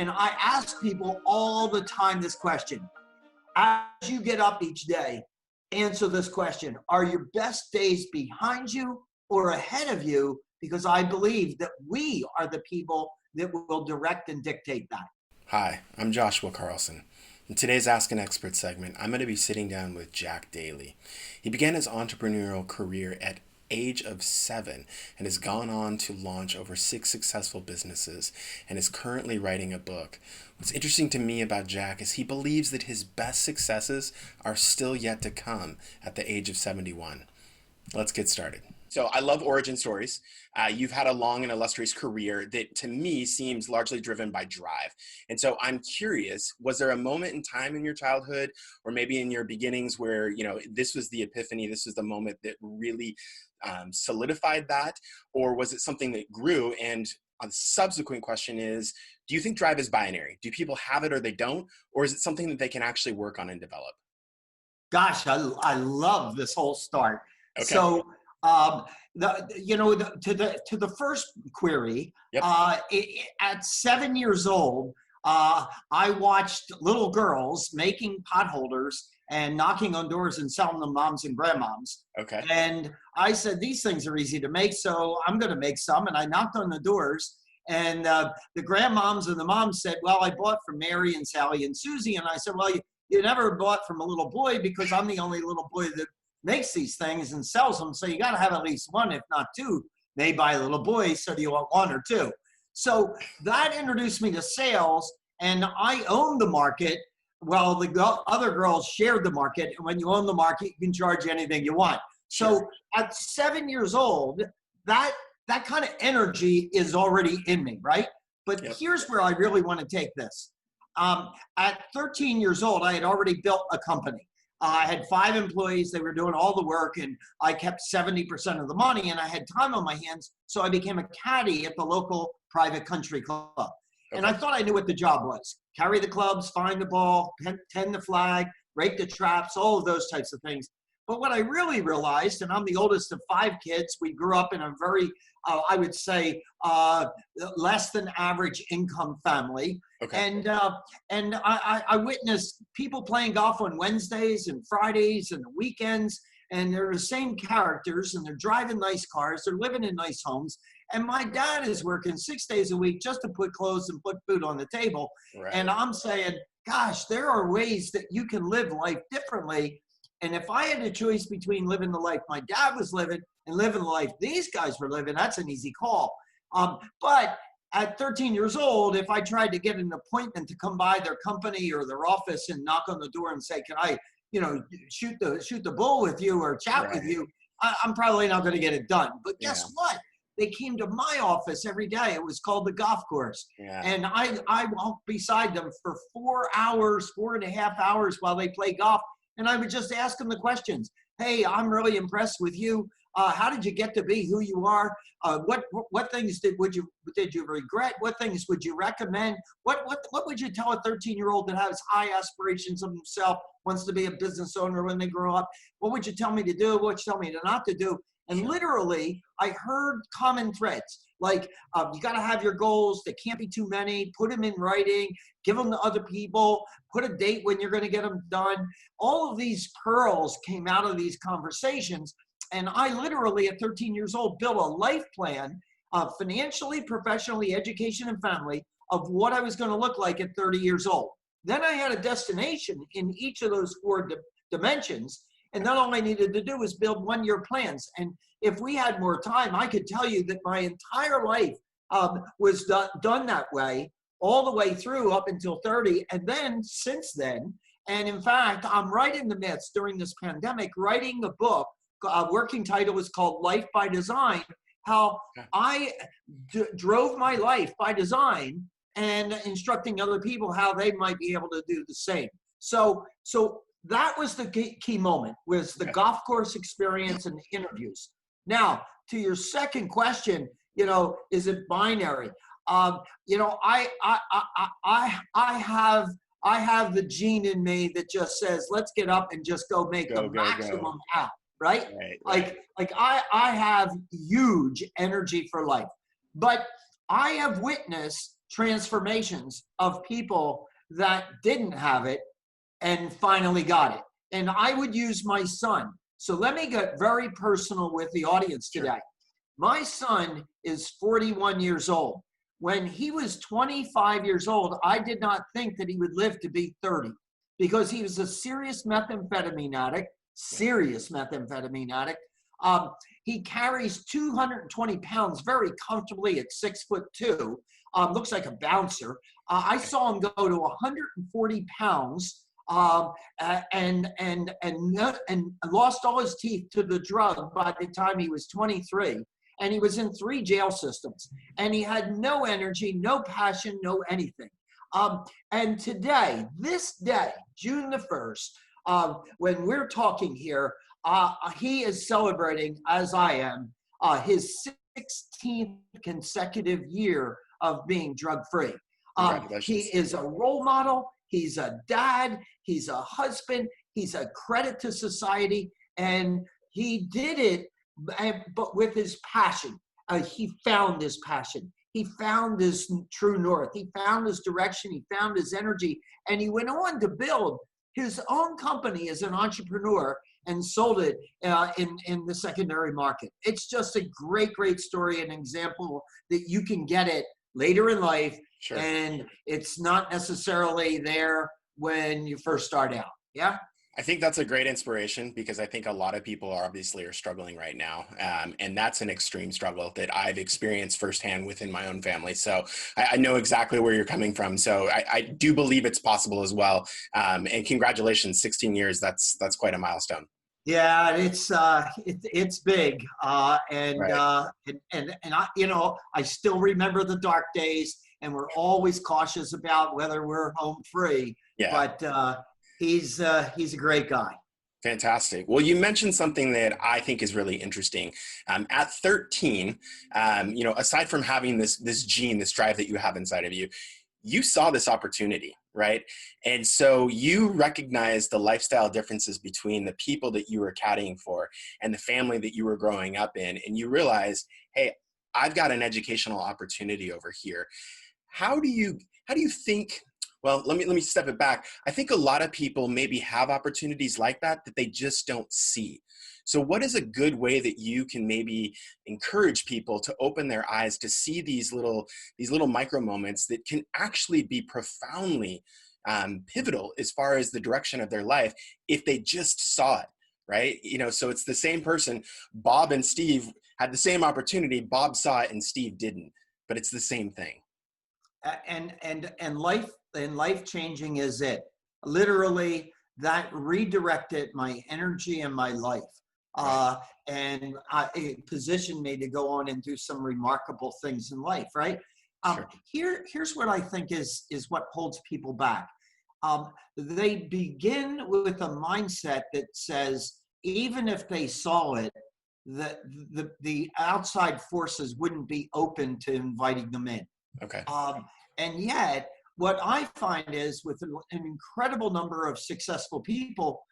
And I ask people all the time this question. As you get up each day, answer this question. Are your best days behind you or ahead of you? Because I believe that we are the people that will direct and dictate that. Hi, I'm Joshua Carlsen. In today's Ask an Expert segment, I'm going to be sitting down with Jack Daly. He began his entrepreneurial career at age of 7 and has gone on to launch over 6 successful businesses and is currently writing a book. What's interesting to me about Jack is he believes that his best successes are still yet to come at the age of 71. Let's get started. So I love origin stories. You've had a long and illustrious career that to me seems largely driven by drive. And so I'm curious, was there a moment in time in your childhood or maybe in your beginnings where, this was the epiphany, this was the moment that really solidified that? Or was it something that grew? And a subsequent question is, do you think drive is binary? Do people have it or they don't? Or is it something that they can actually work on and develop? Gosh, I love this whole start. Okay. So, to the first query, Yep. At 7 years old, I watched little girls making potholders and knocking on doors and selling them moms and grandmoms. Okay. And I said, these things are easy to make, so I'm going to make some. And I knocked on the doors, and the grandmoms and the moms said, well, I bought from Mary and Sally and Susie. And I said, well, you never bought from a little boy because I'm the only little boy that makes these things and sells them. So you got to have at least one, if not two, made by little boys. So do you want one or two? So that introduced me to sales, and I owned the market. Well, the other girls shared the market. And when you own the market, you can charge anything you want. So Sure. At 7 years old, that kind of energy is already in me, right? But Yep. Here's where I really want to take this. At 13 years old, I had already built a company. I had 5 employees. They were doing all the work, and I kept 70% of the money, and I had time on my hands. So I became a caddy at the local private country club. Okay. And I thought I knew what the job was. Carry the clubs, find the ball, tend the flag, rake the traps, all of those types of things. But what I really realized, and I'm the oldest of 5 kids, we grew up in a very, I would say, less than average income family. Okay. And I witnessed people playing golf on Wednesdays and Fridays and the weekends, and they're the same characters, and they're driving nice cars, they're living in nice homes. And my dad is working 6 days a week just to put clothes and put food on the table. Right. And I'm saying, gosh, there are ways that you can live life differently. And if I had a choice between living the life my dad was living and living the life these guys were living, that's an easy call. But at 13 years old, if I tried to get an appointment to come by their company or their office and knock on the door and say, can I, shoot the bull with you or chat with you, I'm probably not going to get it done. But guess what? They came to my office every day. It was called the golf course. Yeah. And I walked beside them for 4 hours, 4.5 hours while they play golf. And I would just ask them the questions. Hey, I'm really impressed with you. How did you get to be who you are? What things did you regret? What things would you recommend? What would you tell a 13-year-old that has high aspirations of himself, wants to be a business owner when they grow up? What would you tell me to do? What would you tell me to not to do? And literally, I heard common threads like you got to have your goals. There can't be too many. Put them in writing. Give them to other people. Put a date when you're going to get them done. All of these pearls came out of these conversations. And I literally, at 13 years old, built a life plan, financially, professionally, education, and family, of what I was going to look like at 30 years old. Then I had a destination in each of those 4 dimensions. And then all I needed to do was build 1-year plans. And if we had more time, I could tell you that my entire life was done that way, all the way through up until 30. And then since then, and in fact, I'm right in the midst during this pandemic, writing a book. Working title is called Life by Design, how I drove my life by design and instructing other people how they might be able to do the same. So that was the key moment, was the golf course experience and the interviews. Now, to your second question, is it binary? I have the gene in me that just says, let's get up and just go make the maximum out, right? Like I have huge energy for life, but I have witnessed transformations of people that didn't have it and finally got it. And I would use my son. So let me get very personal with the audience today. Sure. My son is 41 years old. When he was 25 years old, I did not think that he would live to be 30 because he was a serious methamphetamine addict, he carries 220 pounds very comfortably at 6'2". Looks like a bouncer. I saw him go to 140 pounds and lost all his teeth to the drug by the time he was 23. And he was in 3 jail systems. And he had no energy, no passion, no anything. And today, this day, June the 1st, when we're talking here, he is celebrating, as I am, his 16th consecutive year of being drug-free. He is a role model. He's a dad. He's a husband. He's a credit to society. And he did it, but with his passion. He found his passion. He found his true north. He found his direction. He found his energy. And he went on to build his own company as an entrepreneur and sold it in the secondary market. It's just a great, great story, an example that you can get it later in life. Sure. And it's not necessarily there when you first start out. Yeah. I think that's a great inspiration because I think a lot of people are struggling right now. And that's an extreme struggle that I've experienced firsthand within my own family. So I know exactly where you're coming from. So I do believe it's possible as well. And congratulations, 16 years. That's quite a milestone. Yeah, it's big. And I still remember the dark days, and we're always cautious about whether we're home free. Yeah. But he's a great guy. Fantastic. Well, you mentioned something that I think is really interesting. At 13, aside from having this gene, this drive that you have inside of you, you saw this opportunity, right? And so you recognized the lifestyle differences between the people that you were caddying for and the family that you were growing up in. And you realized, hey, I've got an educational opportunity over here. How do you think? Well, let me step it back. I think a lot of people maybe have opportunities like that they just don't see. So what is a good way that you can maybe encourage people to open their eyes to see these little micro moments that can actually be profoundly pivotal as far as the direction of their life if they just saw it, right? So it's the same person. Bob and Steve had the same opportunity. Bob saw it and Steve didn't, but it's the same thing. And life changing is it. Literally, that redirected my energy and my life. And it positioned me to go on and do some remarkable things in life, right? Sure. Here's what I think is what holds people back. They begin with a mindset that says, even if they saw it, the outside forces wouldn't be open to inviting them in. Okay. And yet, what I find is with an incredible number of successful people,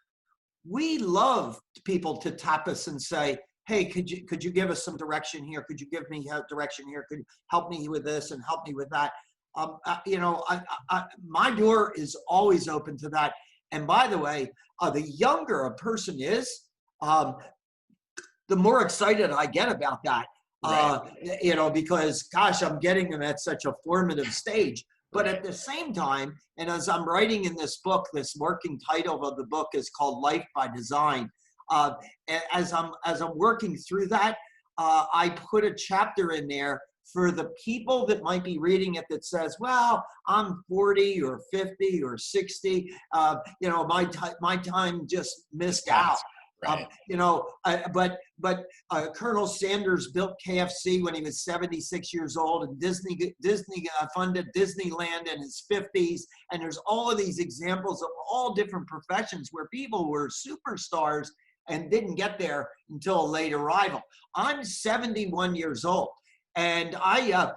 we love people to tap us and say, hey, could you give us some direction here? Could you give me direction here? Could you help me with this and help me with that? My door is always open to that. And by the way, the younger a person is, the more excited I get about that. Right. Because gosh, I'm getting them at such a formative stage. But at the same time, and as I'm writing in this book, this working title of the book is called Life by Design. As I'm working through that, I put a chapter in there for the people that might be reading it that says, well, I'm 40 or 50 or 60. My time just missed out. Right. But Colonel Sanders built KFC when he was 76 years old, and Disney funded Disneyland in his 50s. And there's all of these examples of all different professions where people were superstars and didn't get there until a late arrival. I'm 71 years old, and I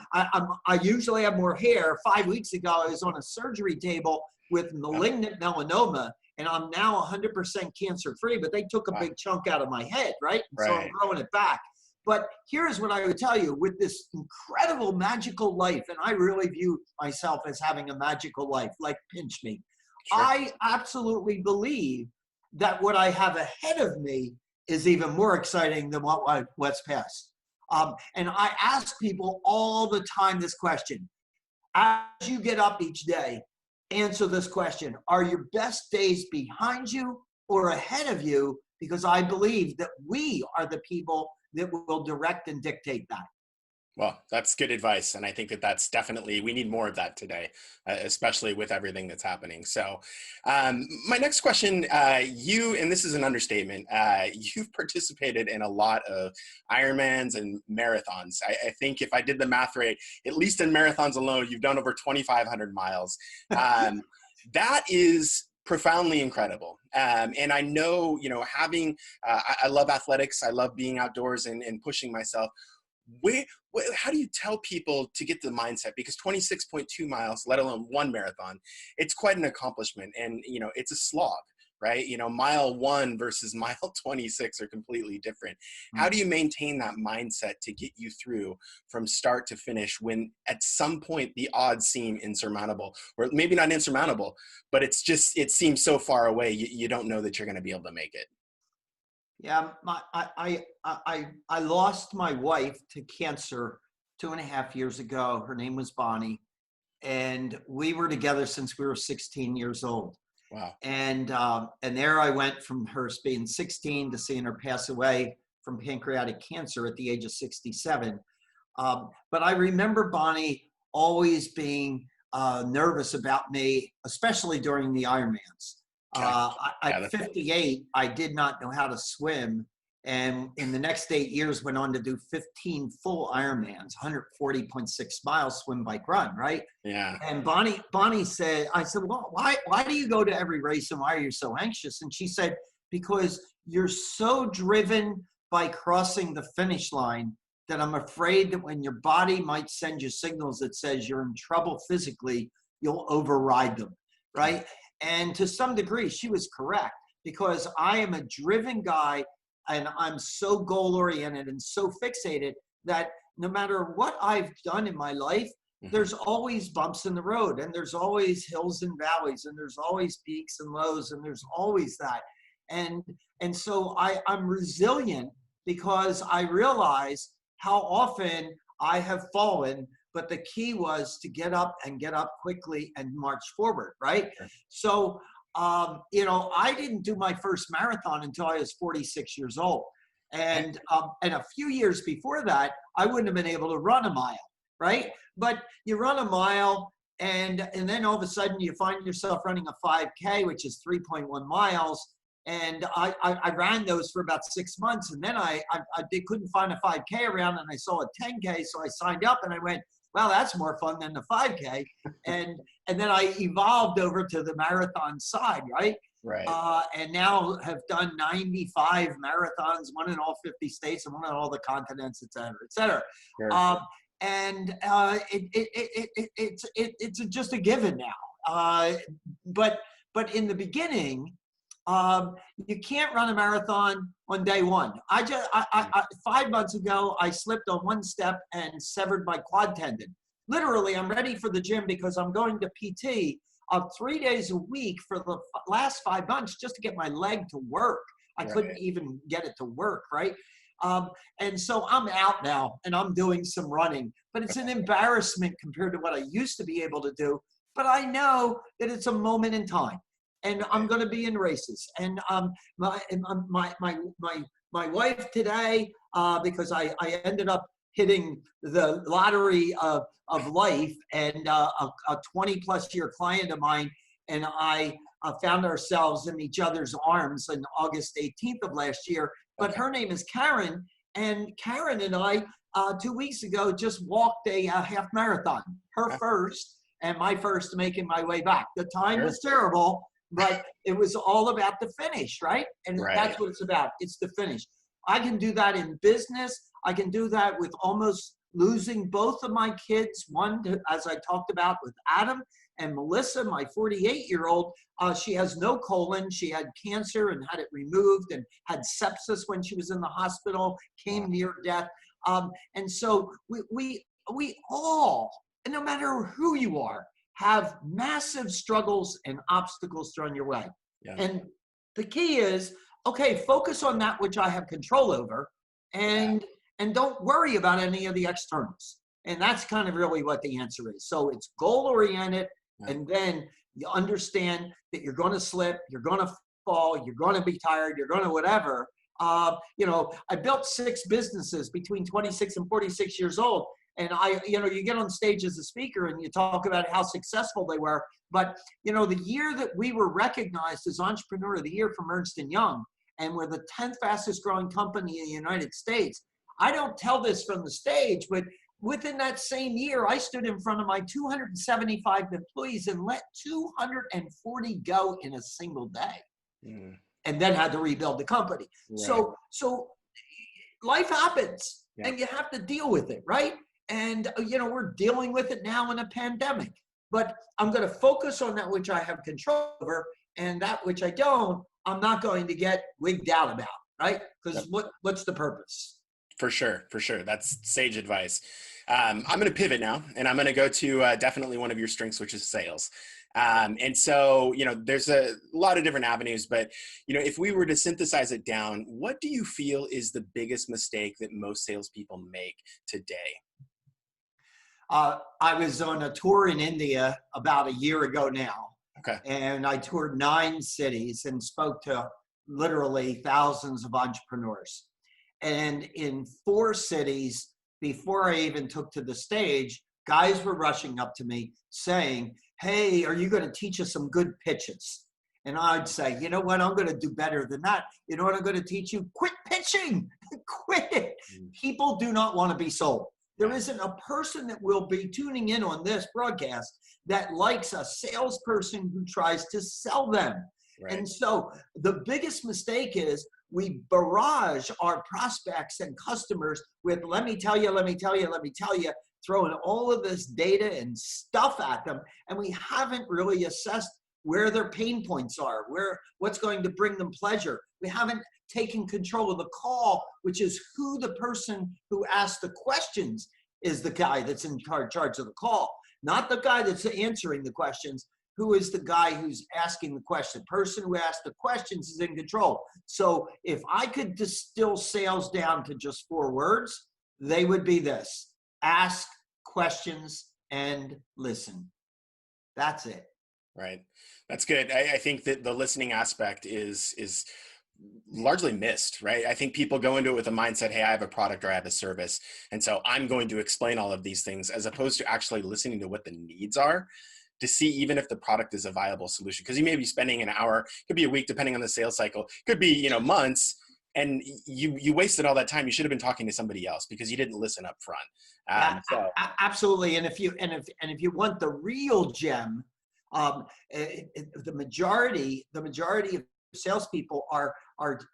usually have more hair. 5 weeks ago, I was on a surgery table with malignant melanoma. And I'm now 100% cancer-free, but they took a big chunk out of my head, right? And so I'm growing it back. But here's what I would tell you with this incredible magical life, and I really view myself as having a magical life, like pinch me. Sure. I absolutely believe that what I have ahead of me is even more exciting than what's past. And I ask people all the time this question. As you get up each day, answer this question. Are your best days behind you or ahead of you? Because I believe that we are the people that will direct and dictate that. Well, that's good advice. And I think that that's definitely, we need more of that today, especially with everything that's happening. So my next question, and this is an understatement, you've participated in a lot of Ironmans and marathons. I think if I did the math right, at least in marathons alone, you've done over 2,500 miles. That is profoundly incredible. And I know, having, I love athletics. I love being outdoors and pushing myself. How do you tell people to get the mindset? Because 26.2 miles, let alone one marathon, it's quite an accomplishment. And, it's a slog, right? Mile 1 versus mile 26 are completely different. How do you maintain that mindset to get you through from start to finish when at some point the odds seem insurmountable, or maybe not insurmountable, but it seems so far away, you don't know that you're going to be able to make it? Yeah, I lost my wife to cancer 2.5 years ago. Her name was Bonnie, and we were together since we were 16 years old. Wow. And there I went from her being 16 to seeing her pass away from pancreatic cancer at the age of 67. But I remember Bonnie always being nervous about me, especially during the Ironmans. At 58, I did not know how to swim. And in the next 8 years, went on to do 15 full Ironmans, 140.6 miles, swim, bike, run, right? Yeah. And Bonnie said, I said, well, why do you go to every race and why are you so anxious? And she said, because you're so driven by crossing the finish line that I'm afraid that when your body might send you signals that says you're in trouble physically, you'll override them, right? And to some degree, she was correct, because I am a driven guy and I'm so goal-oriented and so fixated that no matter what I've done in my life, there's always bumps in the road, and there's always hills and valleys, and there's always peaks and lows, and there's always that. And so I'm resilient because I realize how often I have fallen, but the key was to get up quickly and march forward, right? So, I didn't do my first marathon until I was 46 years old. And a few years before that, I wouldn't have been able to run a mile, right? But you run a mile and then all of a sudden you find yourself running a 5K, which is 3.1 miles. And I ran those for about 6 months. And then I couldn't find a 5K around, and I saw a 10K. So I signed up and I went, wow, that's more fun than the 5K. And then I evolved over to the marathon side, right? Right. And now have done 95 marathons, one in all 50 states and one in all the continents, et cetera, et cetera. It's just a given now. But in the beginning, you can't run a marathon on day one. 5 months ago, I slipped on one step and severed my quad tendon. Literally, I'm ready for the gym because I'm going to PT 3 days a week for the last 5 months just to get my leg to work. I couldn't even get it to work, right? And so I'm out now and I'm doing some running, but it's an embarrassment compared to what I used to be able to do. But I know that it's a moment in time. And I'm going to be in races. And my wife today, because I ended up hitting the lottery of life, and a 20-plus year client of mine and I found ourselves in each other's arms on August 18th of last year. But her name is Karen, and Karen and I 2 weeks ago just walked a half marathon. Her first and my first, making my way back. The time was terrible. But it was all about the finish, right? And that's what it's about. It's the finish. I can do that in business. I can do that with almost losing both of my kids. One, as I talked about with Adam, And Melissa, my 48-year-old, she has no colon. She had cancer and had it removed and had sepsis when she was in the hospital, came near death. And so we all, and no matter who you are, have massive struggles and obstacles thrown your way. Yeah. And the key is, okay, focus on that which I have control over, and don't worry about any of the externals. And that's kind of really what the answer is. So it's goal oriented, and then you understand that you're going to slip, you're going to fall, you're going to be tired, you're going to whatever. I built 6 businesses between 26 and 46 years old. And you get on stage as a speaker and you talk about how successful they were. But, the year that we were recognized as Entrepreneur of the Year from Ernst & Young, and we're the 10th fastest growing company in the United States, I don't tell this from the stage, but within that same year, I stood in front of my 275 employees and let 240 go in a single day, and then had to rebuild the company. Right. So life happens, and you have to deal with it, right? And, we're dealing with it now in a pandemic. But I'm going to focus on that which I have control over, and that which I don't, I'm not going to get wigged out about, right? Because what's the purpose? For sure. That's sage advice. I'm going to pivot now, and I'm going to go to definitely one of your strengths, which is sales. And so, there's a lot of different avenues, but, if we were to synthesize it down, what do you feel is the biggest mistake that most salespeople make today? I was on a tour in India about a year ago now. Okay. And I toured 9 cities and spoke to literally thousands of entrepreneurs. And in 4 cities, before I even took to the stage, guys were rushing up to me saying, "Hey, are you going to teach us some good pitches?" And I'd say, "You know what? I'm going to do better than that. You know what I'm going to teach you? Quit pitching. Quit it." People do not want to be sold. There isn't a person that will be tuning in on this broadcast that likes a salesperson who tries to sell them. Right. And so the biggest mistake is we barrage our prospects and customers with, let me tell you, throwing all of this data and stuff at them. And we haven't really assessed where their pain points are, what's going to bring them pleasure. We haven't taken control of the call, which is who the person who asked the questions is, the guy that's in charge of the call, not the guy that's answering the questions. Who is the guy who's asking the question? The person who asked the questions is in control. So if I could distill sales down to just 4 words, they would be this: ask questions and listen. That's it. Right. That's good. I think that the listening aspect is largely missed, right? I think people go into it with a mindset, hey, I have a product or I have a service, and so I'm going to explain all of these things, as opposed to actually listening to what the needs are to see even if the product is a viable solution. Because you may be spending an hour, could be a week, depending on the sales cycle, could be, months, and you wasted all that time. You should have been talking to somebody else because you didn't listen up front. Absolutely. And if you want the real gem, the majority of salespeople are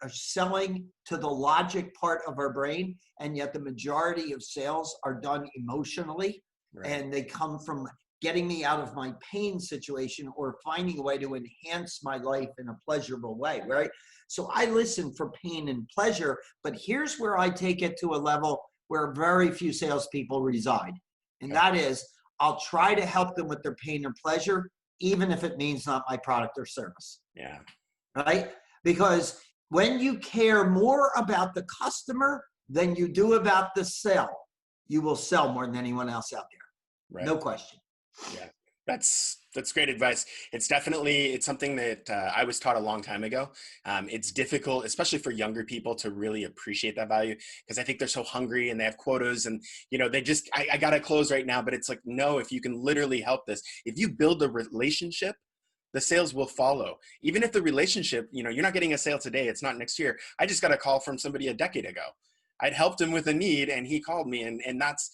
selling to the logic part of our brain, and yet the majority of sales are done emotionally. Right. And they come from getting me out of my pain situation or finding a way to enhance my life in a pleasurable way, right? So I listen for pain and pleasure, but here's where I take it to a level where very few salespeople reside. And that is, I'll try to help them with their pain and pleasure, even if it means not my product or service. Yeah. Right? Because when you care more about the customer than you do about the sell, you will sell more than anyone else out there. Right. No question. Yeah, that's great advice. It's something that I was taught a long time ago. It's difficult, especially for younger people, to really appreciate that value, because I think they're so hungry and they have quotas and, they just, I got to close right now. But it's like, no, if you can literally help this, if you build a relationship, the sales will follow. Even if the relationship, you're not getting a sale today, it's not next year. I just got a call from somebody a decade ago. I'd helped him with a need and he called me, and that's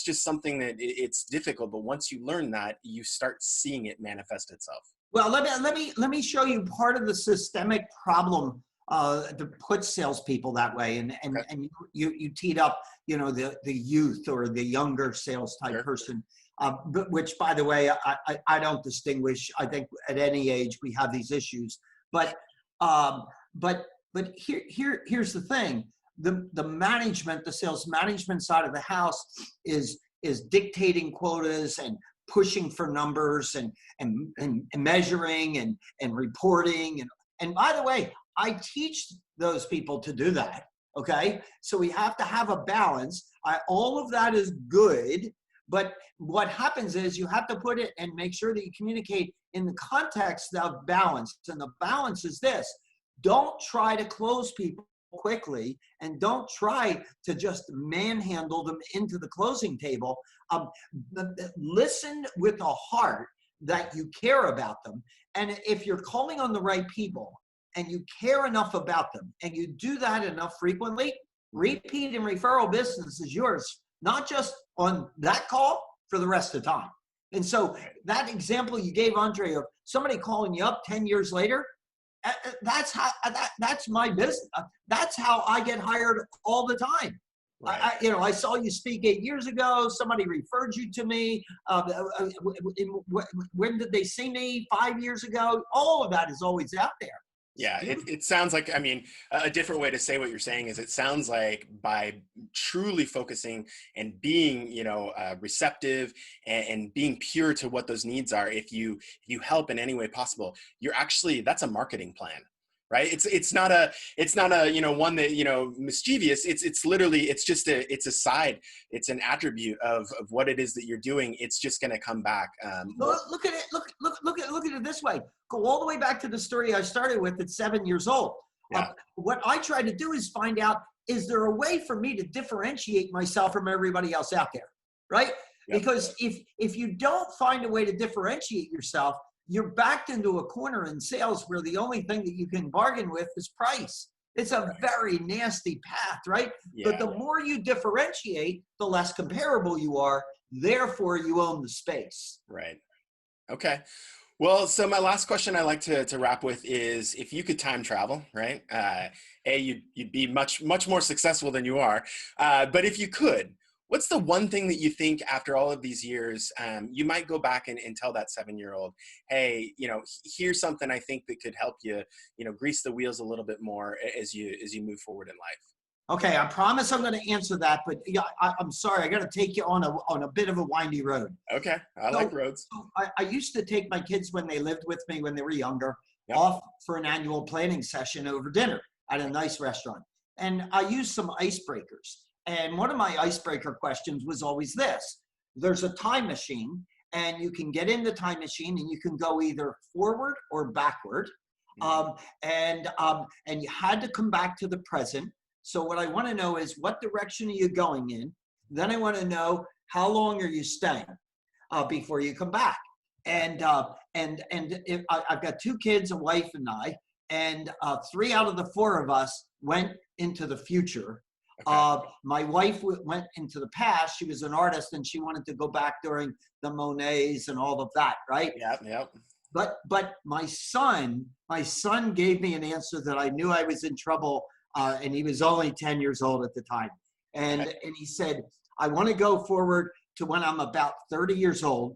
just something that it's difficult, but once you learn that, you start seeing it manifest itself. Well, let me show you part of the systemic problem to put salespeople that way, Okay. and you teed up, the youth or the younger sales type Sure. person, but which, by the way, I don't distinguish. I think at any age we have these issues, but um, but here's the thing: the management, the sales management side of the house is dictating quotas and pushing for numbers and measuring and reporting and by the way, I teach those people to do that. Okay. So we have to have a balance. All of that is good. But what happens is you have to put it and make sure that you communicate in the context of balance. And the balance is this: don't try to close people quickly and don't try to just manhandle them into the closing table. Listen with a heart that you care about them. And if you're calling on the right people, and you care enough about them, and you do that enough frequently, repeat and referral business is yours, not just on that call, for the rest of the time. And so that example you gave, Andre, of somebody calling you up 10 years later, that's my business. That's how I get hired all the time. Right. I saw you speak 8 years ago. Somebody referred you to me. When did they see me? 5 years ago. All of that is always out there. Yeah, it sounds like, I mean, a different way to say what you're saying is it sounds like by truly focusing and being, receptive and being pure to what those needs are, if you help in any way possible, that's a marketing plan, right? It's not a one that, mischievous. It's literally, it's a side, it's an attribute of what it is that you're doing. It's just going to come back. Look at it. Look at it this way. Go all the way back to the story I started with at 7 years old. Yeah. What I try to do is find out, is there a way for me to differentiate myself from everybody else out there, right? Yep. Because if you don't find a way to differentiate yourself, you're backed into a corner in sales where the only thing that you can bargain with is price. It's a very nasty path, right? Yeah. But the more you differentiate, the less comparable you are. Therefore, you own the space. Right. Okay. Well, so my last question I like to wrap with is, if you could time travel, right? You'd be much more successful than you are. But if you could, what's the one thing that you think after all of these years, you might go back and tell that 7-year-old, hey, here's something I think that could help you, grease the wheels a little bit more as you move forward in life? Okay, I promise I'm going to answer that, but yeah, I'm sorry, I got to take you on a bit of a windy road. Okay, I like roads. So I used to take my kids when they lived with me when they were younger, yep, off for an annual planning session over dinner at a nice restaurant, and I used some icebreakers. And one of my icebreaker questions was always this: there's a time machine, and you can get in the time machine, and you can go either forward or backward, and you had to come back to the present. So what I want to know is, what direction are you going in? Then I want to know, how long are you staying before you come back? And I've got 2 kids, a wife and I, and 3 out of the 4 of us went into the future. Okay. My wife went into the past. She was an artist and she wanted to go back during the Monets and all of that, right? Yep. But my son gave me an answer that I knew I was in trouble. And he was only 10 years old at the time. And he said, I want to go forward to when I'm about 30 years old,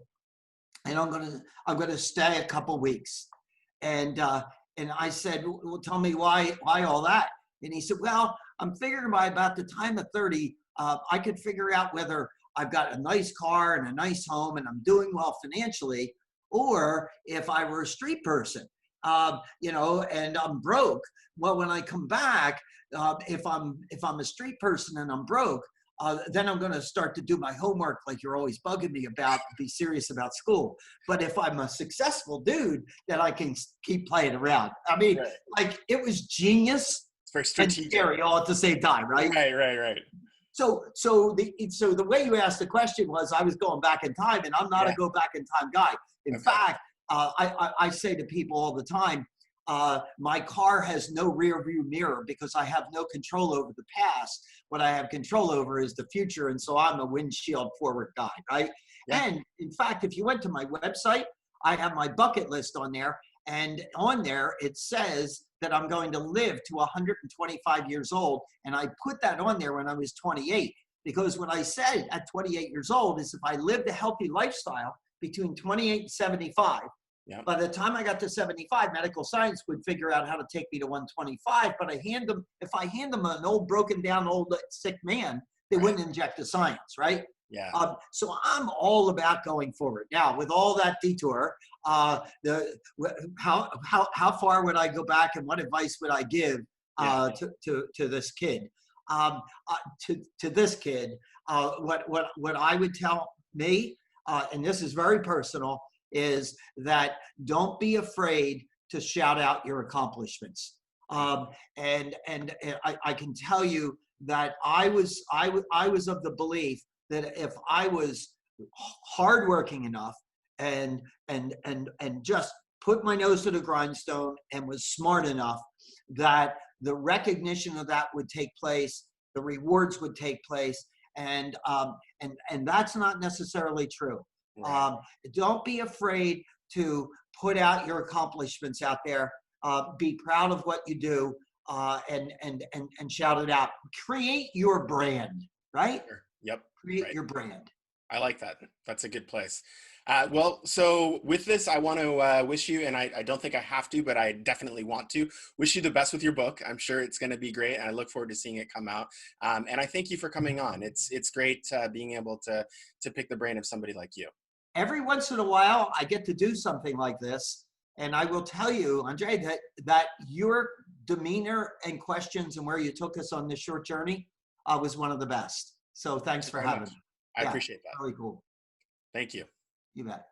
and I'm going to stay a couple weeks. And I said, well, tell me why all that? And he said, well, I'm figuring by about the time of 30, I could figure out whether I've got a nice car and a nice home and I'm doing well financially, or if I were a street person, and I'm broke. Well, when I come back, if I'm a street person and I'm broke, then I'm going to start to do my homework like you're always bugging me about, be serious about school. But if I'm a successful dude, then I can keep playing around. I mean, like, it was genius. It's very strategic. And scary all at the same time, right? Right. So the way you asked the question was, I was going back in time, and I'm not a go back in time guy. In fact, I say to people all the time, my car has no rear view mirror because I have no control over the past. What I have control over is the future. And so I'm a windshield forward guy, right? Yeah. And in fact, if you went to my website, I have my bucket list on there. And on there, it says that I'm going to live to 125 years old. And I put that on there when I was 28, because what I said at 28 years old is if I lived a healthy lifestyle between 28 and 75, Yeah. by the time I got to 75, medical science would figure out how to take me to 125. But if I hand them an old, broken down, old, sick man, they wouldn't inject the science, right? Yeah. So I'm all about going forward. Now, with all that detour, how far would I go back, and what advice would I give to this kid? To this kid, what I would tell me, and this is very personal, is that don't be afraid to shout out your accomplishments. And I can tell you that I was of the belief that if I was hardworking enough and just put my nose to the grindstone and was smart enough, that the recognition of that would take place, the rewards would take place, and that's not necessarily true. Right. Don't be afraid to put out your accomplishments out there. Be proud of what you do, and shout it out. Create your brand, right? Sure. Yep. Create your brand. I like that. That's a good place. Well, so with this, I want to wish you, and I don't think I have to, but I definitely want to wish you the best with your book. I'm sure it's going to be great, and I look forward to seeing it come out. And I thank you for coming on. It's great being able to pick the brain of somebody like you. Every once in a while, I get to do something like this, and I will tell you, Andre, that your demeanor and questions and where you took us on this short journey was one of the best. So thanks for having me. I appreciate that. Really cool. Thank you. You bet.